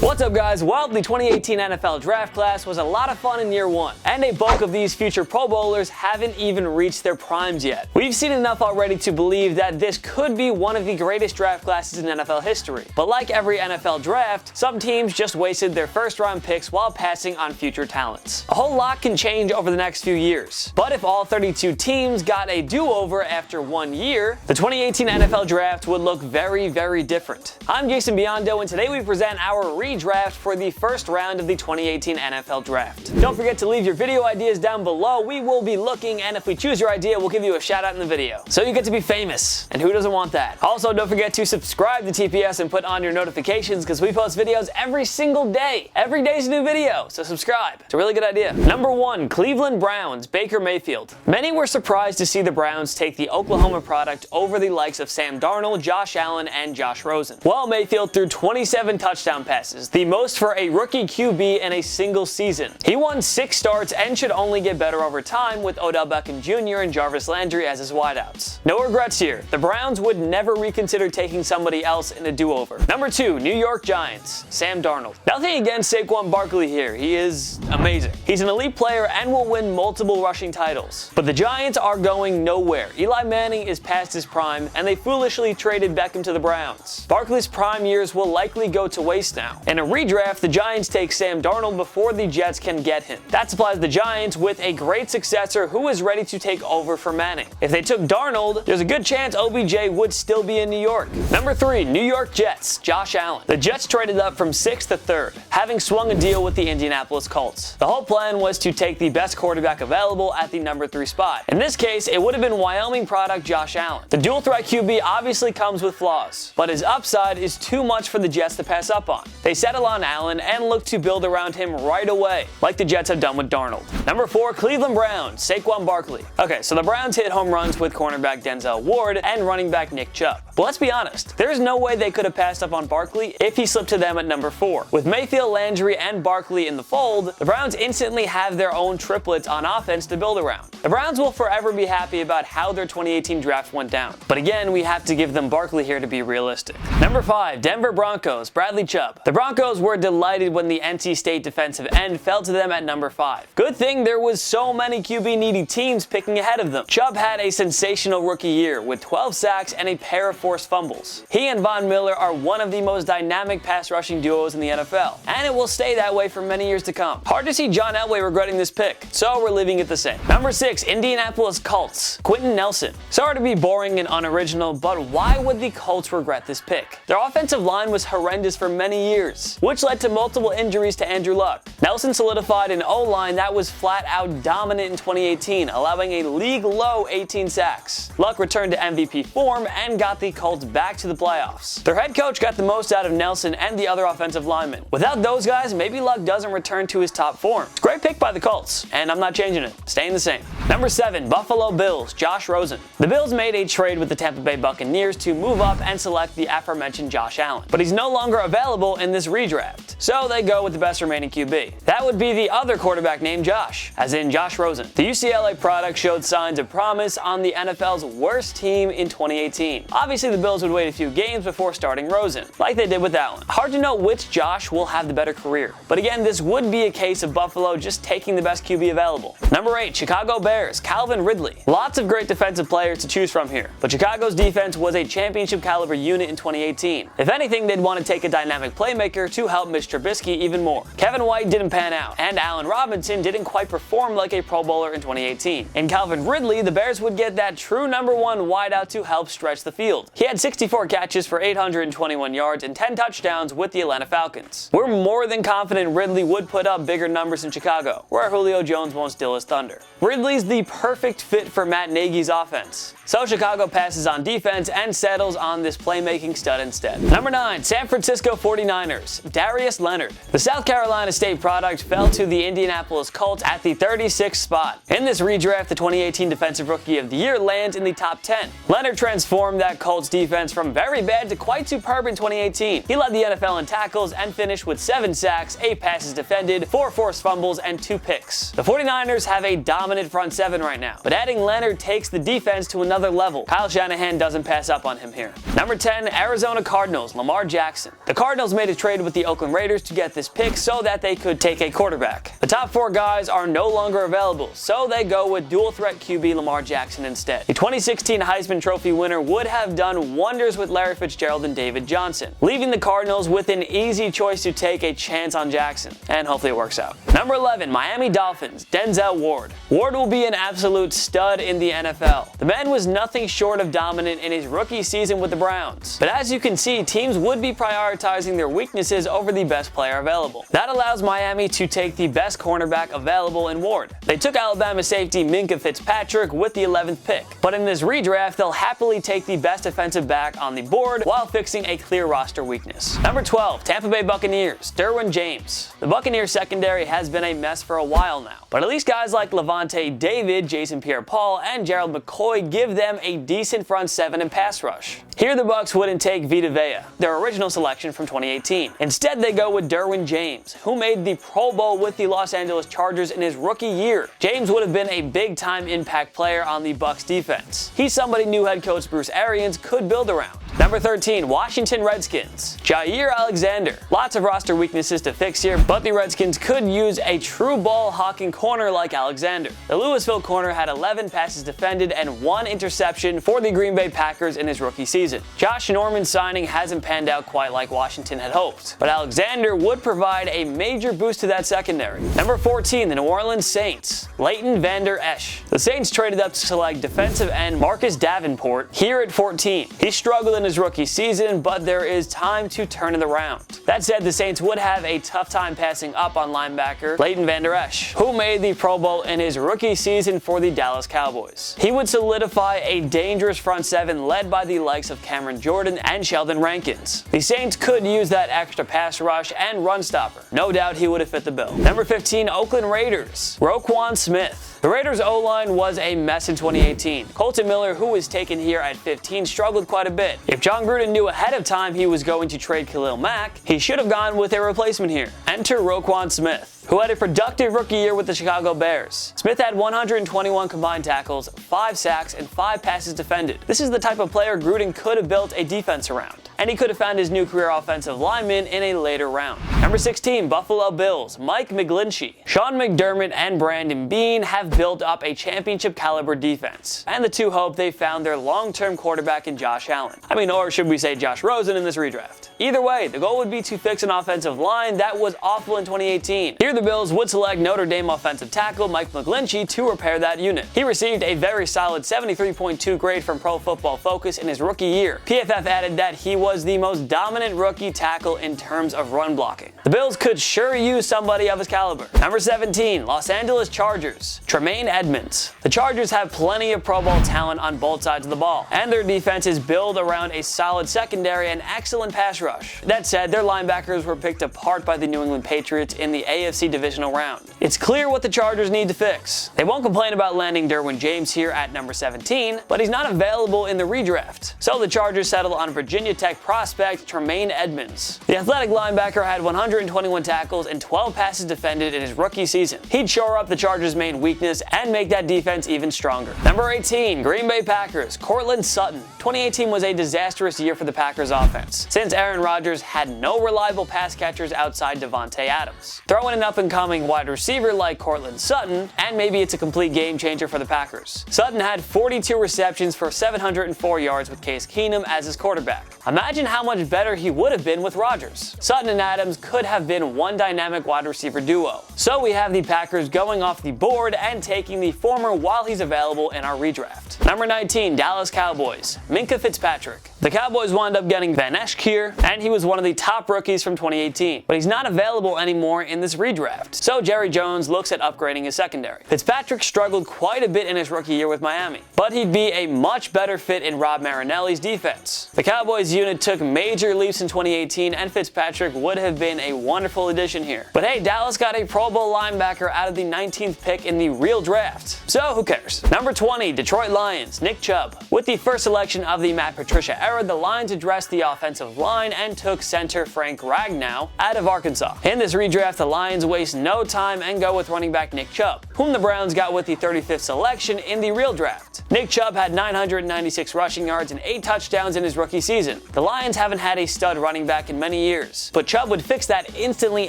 What's up guys? Well, the 2018 NFL draft class was a lot of fun in year one, and a bulk of these future Pro Bowlers haven't even reached their primes yet. We've seen enough already to believe that this could be one of the greatest draft classes in NFL history. But like every NFL draft, some teams just wasted their first round picks while passing on future talents. A whole lot can change over the next few years, but if all 32 teams got a do-over after 1 year, the 2018 NFL draft would look very, very different. I'm Jason Biondo, and today we present our redraft for the first round of the 2018 NFL Draft. Don't forget to leave your video ideas down below. We will be looking, and if we choose your idea, we'll give you a shout out in the video. So you get to be famous, and who doesn't want that? Also, don't forget to subscribe to TPS and put on your notifications because we post videos every single day. Every day's a new video, so subscribe. It's a really good idea. Number 1, Cleveland Browns, Baker Mayfield. Many were surprised to see the Browns take the Oklahoma product over the likes of Sam Darnold, Josh Allen, and Josh Rosen. Well, Mayfield threw 27 touchdown passes, the most for a rookie QB in a single season. He won 6 starts and should only get better over time with Odell Beckham Jr. and Jarvis Landry as his wideouts. No regrets here. The Browns would never reconsider taking somebody else in a do-over. Number 2, New York Giants, Sam Darnold. Nothing against Saquon Barkley here. He is amazing. He's an elite player and will win multiple rushing titles. But the Giants are going nowhere. Eli Manning is past his prime, and they foolishly traded Beckham to the Browns. Barkley's prime years will likely go to waste now. In a redraft, the Giants take Sam Darnold before the Jets can get him. That supplies the Giants with a great successor who is ready to take over for Manning. If they took Darnold, there's a good chance OBJ would still be in New York. Number 3, New York Jets, Josh Allen. The Jets traded up from 6th to 3rd, having swung a deal with the Indianapolis Colts. The whole plan was to take the best quarterback available at the number 3 spot. In this case, it would have been Wyoming product Josh Allen. The dual threat QB obviously comes with flaws, but his upside is too much for the Jets to pass up on. They settle on Allen and look to build around him right away, like the Jets have done with Darnold. Number 4, Cleveland Browns, Saquon Barkley. Okay, so the Browns hit home runs with cornerback Denzel Ward and running back Nick Chubb. But let's be honest, there's no way they could have passed up on Barkley if he slipped to them at number 4. With Mayfield, Landry, and Barkley in the fold, the Browns instantly have their own triplets on offense to build around. The Browns will forever be happy about how their 2018 draft went down. But again, we have to give them Barkley here to be realistic. Number 5, Denver Broncos, Bradley Chubb. The Broncos were delighted when the NC State defensive end fell to them at number 5. Good thing there was so many QB-needy teams picking ahead of them. Chubb had a sensational rookie year with 12 sacks and a pair of forced fumbles. He and Von Miller are one of the most dynamic pass rushing duos in the NFL, and it will stay that way for many years to come. Hard to see John Elway regretting this pick, so we're leaving it the same. Number 6, Indianapolis Colts, Quenton Nelson. Sorry to be boring and unoriginal, but why would the Colts regret this pick? Their offensive line was horrendous for many years, which led to multiple injuries to Andrew Luck. Nelson solidified an O-line that was flat out dominant in 2018, allowing a league-low 18 sacks. Luck returned to MVP form and got the Colts back to the playoffs. Their head coach got the most out of Nelson and the other offensive linemen. Without those guys, maybe Luck doesn't return to his top form. It's a great pick by the Colts, and I'm not changing it. Staying the same. Number 7, Buffalo Bills, Josh Rosen. The Bills made a trade with the Tampa Bay Buccaneers to move up and select the aforementioned Josh Allen, but he's no longer available in this redraft, so they go with the best remaining QB. That would be the other quarterback named Josh, as in Josh Rosen. The UCLA product showed signs of promise on the NFL's worst team in 2018. Obviously, the Bills would wait a few games before starting Rosen, like they did with Allen. Hard to know which Josh will have the better career, but again, this would be a case of Buffalo just taking the best QB available. Number 8, Chicago Bears, Calvin Ridley. Lots of great defensive players to choose from here, but Chicago's defense was a championship caliber unit in 2018. If anything, they'd want to take a dynamic playmaker to help Mitch Trubisky even more. Kevin White didn't pan out, and Allen Robinson didn't quite perform like a Pro Bowler in 2018. In Calvin Ridley, the Bears would get that true number 1 wideout to help stretch the field. He had 64 catches for 821 yards and 10 touchdowns with the Atlanta Falcons. We're more than confident Ridley would put up bigger numbers in Chicago, where Julio Jones won't steal his thunder. Ridley's the perfect fit for Matt Nagy's offense, so Chicago passes on defense and settles on this playmaking stud instead. Number 9, San Francisco 49ers, Darius Leonard. The South Carolina State product fell to the Indianapolis Colts at the 36th spot. In this redraft, the 2018 Defensive Rookie of the Year lands in the top 10. Leonard transformed that Colts Colts defense from very bad to quite superb in 2018. He led the NFL in tackles and finished with 7 sacks, 8 passes defended, 4 forced fumbles, and 2 picks. The 49ers have a dominant front 7 right now, but adding Leonard takes the defense to another level. Kyle Shanahan doesn't pass up on him here. Number 10, Arizona Cardinals, Lamar Jackson. The Cardinals made a trade with the Oakland Raiders to get this pick so that they could take a quarterback. The top 4 guys are no longer available, so they go with dual threat QB Lamar Jackson instead. The 2016 Heisman Trophy winner would have done wonders with Larry Fitzgerald and David Johnson, leaving the Cardinals with an easy choice to take a chance on Jackson, and hopefully it works out. Number 11, Miami Dolphins, Denzel Ward. Ward will be an absolute stud in the NFL. The man was nothing short of dominant in his rookie season with the Browns, but as you can see, teams would be prioritizing their weaknesses over the best player available. That allows Miami to take the best cornerback available in Ward. They took Alabama safety Minkah Fitzpatrick with the 11th pick, but in this redraft, they'll happily take the best defensive back on the board while fixing a clear roster weakness. Number 12, Tampa Bay Buccaneers, Derwin James. The Buccaneers secondary has been a mess for a while now, but at least guys like Levante David, Jason Pierre-Paul, and Gerald McCoy give them a decent front 7 and pass rush. Here the Bucs wouldn't take Vita Vea, their original selection from 2018. Instead, they go with Derwin James, who made the Pro Bowl with the Los Angeles Chargers in his rookie year. James would have been a big-time impact player on the Bucs defense. He's somebody new head coach Bruce Arians could build around. Number 13, Washington Redskins, Jair Alexander. Lots of roster weaknesses to fix here, but the Redskins could use a true ball-hawking corner like Alexander. The Louisville corner had 11 passes defended and 1 interception for the Green Bay Packers in his rookie season. Josh Norman's signing hasn't panned out quite like Washington had hoped, but Alexander would provide a major boost to that secondary. Number 14, the New Orleans Saints, Leighton Vander Esch. The Saints traded up to select defensive end Marcus Davenport here at 14. He struggled in his rookie season, but there is time to turn it around. That said, the Saints would have a tough time passing up on linebacker Leighton Vander Esch, who made the Pro Bowl in his rookie season for the Dallas Cowboys. He would solidify a dangerous front 7 led by the likes of Cameron Jordan and Sheldon Rankins. The Saints could use that extra pass rush and run stopper. No doubt he would have fit the bill. Number 15, Oakland Raiders, Roquan Smith. The Raiders' O-line was a mess in 2018. Colton Miller, who was taken here at 15, struggled quite a bit. If John Gruden knew ahead of time he was going to trade Khalil Mack, he should have gone with a replacement here. Enter Roquan Smith, who had a productive rookie year with the Chicago Bears. Smith had 121 combined tackles, 5 sacks, and 5 passes defended. This is the type of player Gruden could have built a defense around, and he could have found his new career offensive lineman in a later round. Number 16, Buffalo Bills, Mike McGlinchey. Sean McDermott and Brandon Beane have built up a championship caliber defense, and the two hope they found their long-term quarterback in Josh Allen. Or should we say Josh Rosen in this redraft. Either way, the goal would be to fix an offensive line that was awful in 2018. Here the Bills would select Notre Dame offensive tackle Mike McGlinchey to repair that unit. He received a very solid 73.2 grade from Pro Football Focus in his rookie year. PFF added that he was the most dominant rookie tackle in terms of run blocking. The Bills could sure use somebody of his caliber. Number 17, Los Angeles Chargers, Tremaine Edmunds. The Chargers have plenty of Pro Bowl talent on both sides of the ball, and their defense is built around a solid secondary and excellent pass rush. That said, their linebackers were picked apart by the New England Patriots in the AFC divisional round. It's clear what the Chargers need to fix. They won't complain about landing Derwin James here at number 17, but he's not available in the redraft. So the Chargers settle on Virginia Tech prospect Tremaine Edmunds. The athletic linebacker had 121 tackles and 12 passes defended in his rookie season. He'd shore up the Chargers' main weakness and make that defense even stronger. Number 18, Green Bay Packers, Courtland Sutton. 2018 was a disastrous year for the Packers offense, since Aaron Rodgers had no reliable pass catchers outside Davante Adams. Throw in an up-and-coming wide receiver like Courtland Sutton, and maybe it's a complete game changer for the Packers. Sutton had 42 receptions for 704 yards with Case Keenum as his quarterback. Imagine how much better he would have been with Rodgers. Sutton and Adams could have been one dynamic wide receiver duo. So we have the Packers going off the board and taking the former while he's available in our redraft. Number 19, Dallas Cowboys, Minkah Fitzpatrick. The Cowboys wound up getting Van Esch here, and he was one of the top rookies from 2018, but he's not available anymore in this redraft. So Jerry Jones looks at upgrading his secondary. Fitzpatrick struggled quite a bit in his rookie year with Miami, but he'd be a much better fit in Rob Marinelli's defense. The Cowboys unit unit took major leaps in 2018, and Fitzpatrick would have been a wonderful addition here. But hey, Dallas got a Pro Bowl linebacker out of the 19th pick in the real draft, so who cares? Number 20, Detroit Lions, Nick Chubb. With the first selection of the Matt Patricia era, the Lions addressed the offensive line and took center Frank Ragnow out of Arkansas. In this redraft, the Lions waste no time and go with running back Nick Chubb, whom the Browns got with the 35th selection in the real draft. Nick Chubb had 996 rushing yards and 8 touchdowns in his rookie season. The Lions haven't had a stud running back in many years, but Chubb would fix that instantly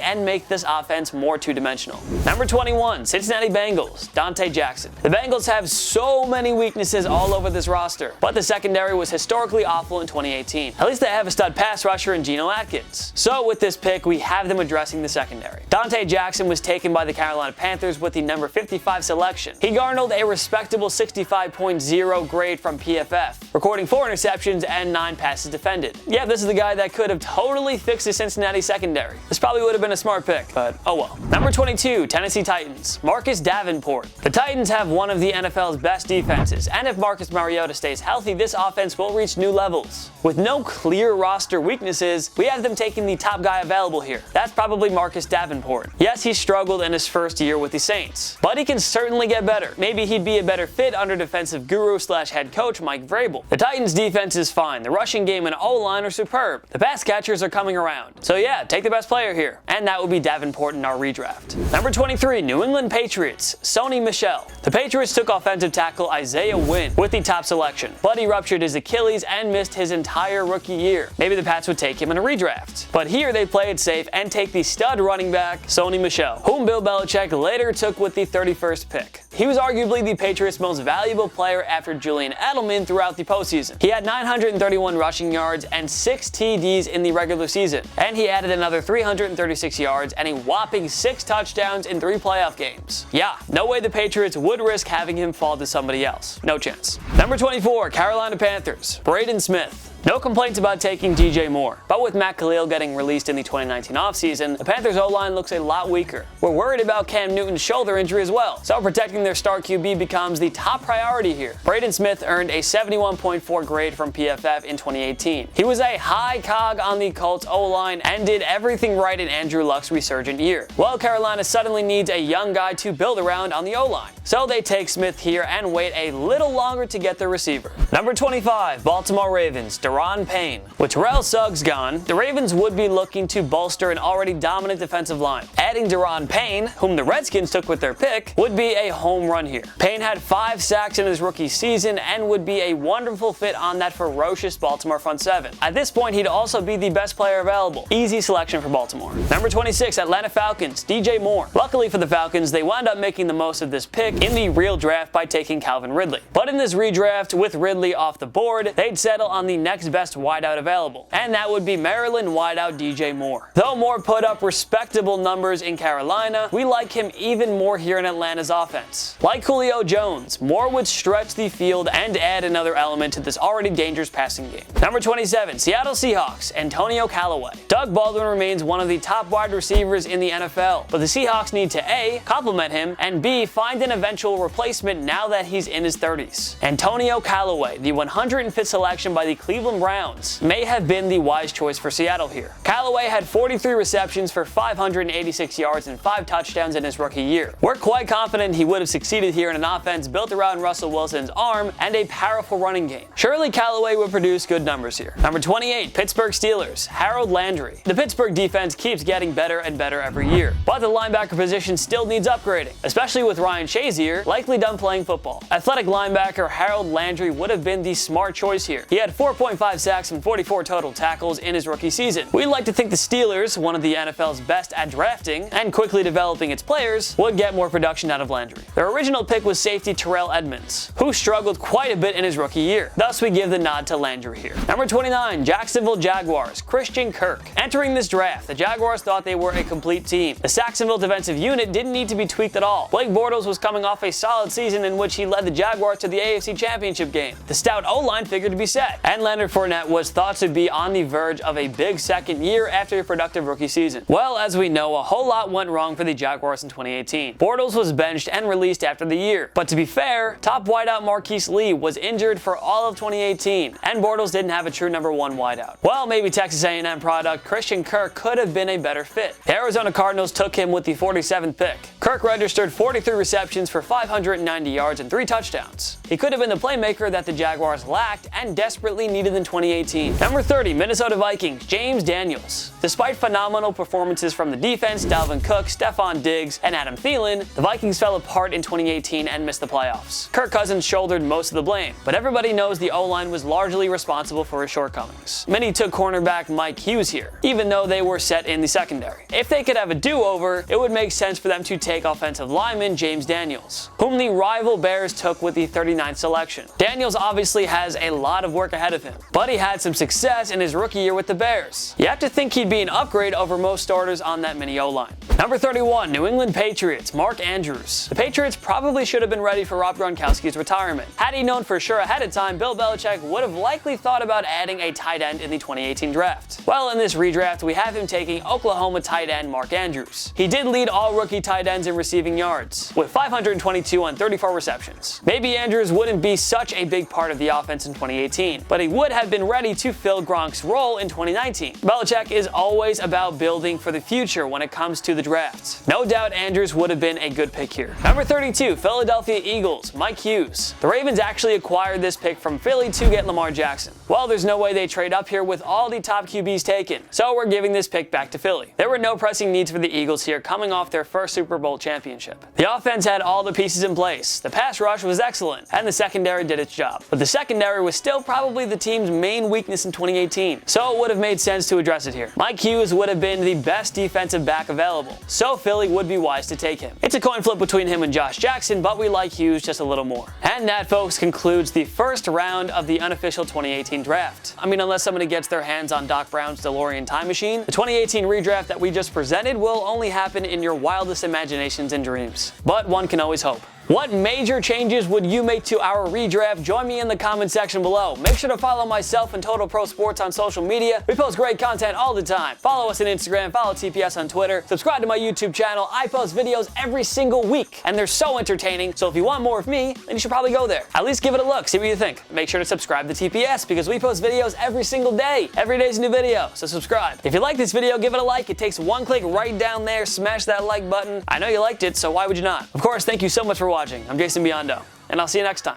and make this offense more two-dimensional. Number 21, Cincinnati Bengals, Donte Jackson. The Bengals have so many weaknesses all over this roster, but the secondary was historically awful in 2018. At least they have a stud pass rusher in Geno Atkins. So with this pick, we have them addressing the secondary. Donte Jackson was taken by the Carolina Panthers with the number 55 selection. He garnered a respectable 65.0 grade from PFF, recording 4 interceptions and 9 passes defended. Yeah, this is the guy that could have totally fixed the Cincinnati secondary. This probably would have been a smart pick, but oh well. Number 22, Tennessee Titans, Marcus Davenport. The Titans have one of the NFL's best defenses, and if Marcus Mariota stays healthy, this offense will reach new levels. With no clear roster weaknesses, we have them taking the top guy available here. That's probably Marcus Davenport. Yes, he struggled in his first year with the Saints, but he can certainly get better. Maybe he'd be a better fit under defensive guru / head coach Mike Vrabel. The Titans defense is fine. The rushing game and O-line are superb. The pass catchers are coming around. So yeah, take the best player here. And that would be Davenport in our redraft. Number 23, New England Patriots, Sony Michel. The Patriots took offensive tackle Isaiah Wynn with the top selection, but he ruptured his Achilles and missed his entire rookie year. Maybe the Pats would take him in a redraft. But here they play it safe and take the stud running back, Sony Michel, whom Bill Belichick later took with the 31st pick. He was arguably the Patriots' most valuable player after Julian Edelman throughout the postseason. He had 931 rushing yards and 6 TDs in the regular season, and he added another 336 yards and a whopping 6 touchdowns in 3 playoff games. Yeah, no way the Patriots would risk having him fall to somebody else. No chance. Number 24, Carolina Panthers, Braden Smith. No complaints about taking DJ Moore, but with Matt Khalil getting released in the 2019 offseason, the Panthers O-line looks a lot weaker. We're worried about Cam Newton's shoulder injury as well, so protecting their star QB becomes the top priority here. Braden Smith earned a 71.4 grade from PFF in 2018. He was a high cog on the Colts O-line and did everything right in Andrew Luck's resurgent year. Well, Carolina suddenly needs a young guy to build around on the O-line, so they take Smith here and wait a little longer to get their receiver. Number 25, Baltimore Ravens, Daron Payne. With Terrell Suggs gone, the Ravens would be looking to bolster an already dominant defensive line. Adding Daron Payne, whom the Redskins took with their pick, would be a home run here. Payne had 5 sacks in his rookie season and would be a wonderful fit on that ferocious Baltimore front 7. At this point, he'd also be the best player available. Easy selection for Baltimore. Number 26, Atlanta Falcons, DJ Moore. Luckily for the Falcons, they wound up making the most of this pick in the real draft by taking Calvin Ridley. But in this redraft, with Ridley off the board, they'd settle on the next best wideout available, and that would be Maryland wideout DJ Moore. Though Moore put up respectable numbers in Carolina, we like him even more here in Atlanta's offense. Like Julio Jones, Moore would stretch the field and add another element to this already dangerous passing game. Number 27, Seattle Seahawks, Antonio Callaway. Doug Baldwin remains one of the top wide receivers in the NFL, but the Seahawks need to A, compliment him, and B, find an eventual replacement now that he's in his 30s. Antonio Callaway, the 105th selection by the Cleveland Browns, may have been the wise choice for Seattle here. Callaway had 43 receptions for 586 yards and 5 touchdowns in his rookie year. We're quite confident he would have succeeded here in an offense built around Russell Wilson's arm and a powerful running game. Surely Callaway would produce good numbers here. Number 28, Pittsburgh Steelers, Harold Landry. The Pittsburgh defense keeps getting better and better every year, but the linebacker position still needs upgrading, especially with Ryan Shazier likely done playing football. Athletic linebacker Harold Landry would have been the smart choice here. He had 4.5 sacks and 44 total tackles in his rookie season. We'd like to think the Steelers, one of the NFL's best at drafting and quickly developing its players, would get more production out of Landry. Their original pick was safety Terrell Edmunds, who struggled quite a bit in his rookie year. Thus, we give the nod to Landry here. Number 29, Jacksonville Jaguars, Christian Kirk. Entering this draft, the Jaguars thought they were a complete team. The Jacksonville defensive unit didn't need to be tweaked at all. Blake Bortles was coming off a solid season in which he led the Jaguars to the AFC Championship game. The stout O-line figured to be set, and Leonard Leonard Fournette was thought to be on the verge of a big second year after a productive rookie season. Well, as we know, a whole lot went wrong for the Jaguars in 2018. Bortles was benched and released after the year. But to be fair, top wideout Marquise Lee was injured for all of 2018, and Bortles didn't have a true number 1 wideout. Well, maybe Texas A&M product Christian Kirk could have been a better fit. The Arizona Cardinals took him with the 47th pick. Kirk registered 43 receptions for 590 yards and 3 touchdowns. He could have been the playmaker that the Jaguars lacked and desperately needed in 2018. Number 30, Minnesota Vikings, James Daniels. Despite phenomenal performances from the defense, Dalvin Cook, Stephon Diggs, and Adam Thielen, the Vikings fell apart in 2018 and missed the playoffs. Kirk Cousins shouldered most of the blame, but everybody knows the O-line was largely responsible for his shortcomings. Many took cornerback Mike Hughes here, even though they were set in the secondary. If they could have a do-over, it would make sense for them to take offensive lineman James Daniels, whom the rival Bears took with the 39th selection. Daniels obviously has a lot of work ahead of him, but he had some success in his rookie year with the Bears. You have to think he'd be an upgrade over most starters on that mini O-line. Number 31, New England Patriots, Mark Andrews. The Patriots probably should have been ready for Rob Gronkowski's retirement. Had he known for sure ahead of time, Bill Belichick would have likely thought about adding a tight end in the 2018 draft. Well, in this redraft, we have him taking Oklahoma tight end Mark Andrews. He did lead all rookie tight ends in receiving yards, with 522 on 34 receptions. Maybe Andrews wouldn't be such a big part of the offense in 2018, but he would have been ready to fill Gronk's role in 2019. Belichick is always about building for the future when it comes to the draft. No doubt Andrews would have been a good pick here. Number 32, Philadelphia Eagles, Mike Hughes. The Ravens actually acquired this pick from Philly to get Lamar Jackson. Well, there's no way they trade up here with all the top QBs taken, so we're giving this pick back to Philly. There were no pressing needs for the Eagles here coming off their first Super Bowl championship. The offense had all the pieces in place, the pass rush was excellent, and the secondary did its job. But the secondary was still probably the team's main weakness in 2018, so it would have made sense to address it here. Mike Hughes would have been the best defensive back available, so Philly would be wise to take him. It's a coin flip between him and Josh Jackson, but we like Hughes just a little more. And that, folks, concludes the first round of the unofficial 2018 draft. I mean, unless somebody gets their hands on Doc Brown's DeLorean time machine, the 2018 redraft that we just presented will only happen in your wildest imaginations and dreams. But one can always hope. What major changes would you make to our redraft? Join me in the comment section below. Make sure to follow myself and Total Pro Sports on social media. We post great content all the time. Follow us on Instagram, follow TPS on Twitter, subscribe to my YouTube channel. I post videos every single week, and they're so entertaining, so if you want more of me, then you should probably go there. At least give it a look, see what you think. Make sure to subscribe to TPS because we post videos every single day. Every day's a new video, so subscribe. If you like this video, give it a like. It takes one click right down there. Smash that like button. I know you liked it, so why would you not? Of course, thank you so much for watching. I'm Jason Biondo, and I'll see you next time.